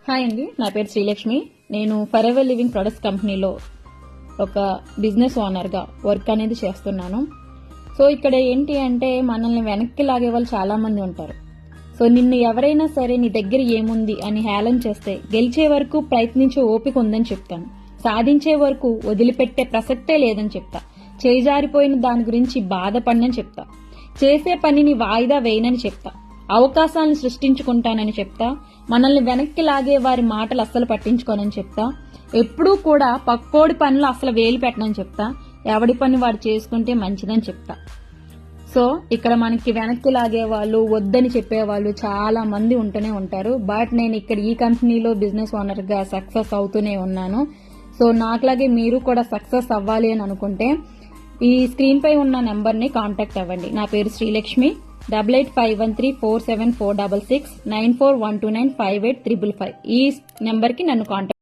Hi అండి, నా పేరు శ్రీలక్ష్మి. నేను ఫర్ ఎవర్ లివింగ్ ప్రొడక్ట్స్ కంపెనీలో ఒక బిజినెస్ ఓనర్గా వర్క్ అనేది చేస్తున్నాను. సో ఇక్కడ ఏంటి అంటే మనల్ని వెనక్కి లాగే వాళ్ళు చాలా మంది ఉంటారు. సో నిన్ను ఎవరైనా సరే నీ దగ్గర ఏముంది అని హేళన చేస్తే గెలిచే వరకు ప్రయత్నించే ఓపిక ఉందని చెప్తాను. సాధించే వరకు వదిలిపెట్టే ప్రసక్తే లేదని చెప్తా. చేజారిపోయిన దాని గురించి బాధపడనని చెప్తా. చేసే పనిని వాయిదా వేయనని చెప్తా. అవకాశాలను సృష్టించుకుంటానని చెప్తా. మనల్ని వెనక్కి లాగే వారి మాటలు అస్సలు పట్టించుకోనని చెప్తా. ఎప్పుడూ కూడా పక్కోడి పనిలో అసలు వేలు పెట్టనని చెప్తా. ఎవడి పని వాడు చేసుకుంటే మంచిదని చెప్తా. సో ఇక్కడ మనకి వెనక్కి లాగే వాళ్ళు, వద్దని చెప్పేవాళ్ళు చాలా మంది ఉంటూనే ఉంటారు. బట్ నేను ఇక్కడ ఈ కంపెనీలో బిజినెస్ ఓనర్ గా సక్సెస్ అవుతూనే ఉన్నాను. సో నాకులాగే మీరు కూడా సక్సెస్ అవ్వాలి అని అనుకుంటే ఈ స్క్రీన్ పై ఉన్న నెంబర్ ని కాంటాక్ట్ అవ్వండి. నా పేరు శ్రీలక్ష్మి. 8851347466 9412958555 ఈ నెంబర్ కి నన్ను కాంటాక్ట్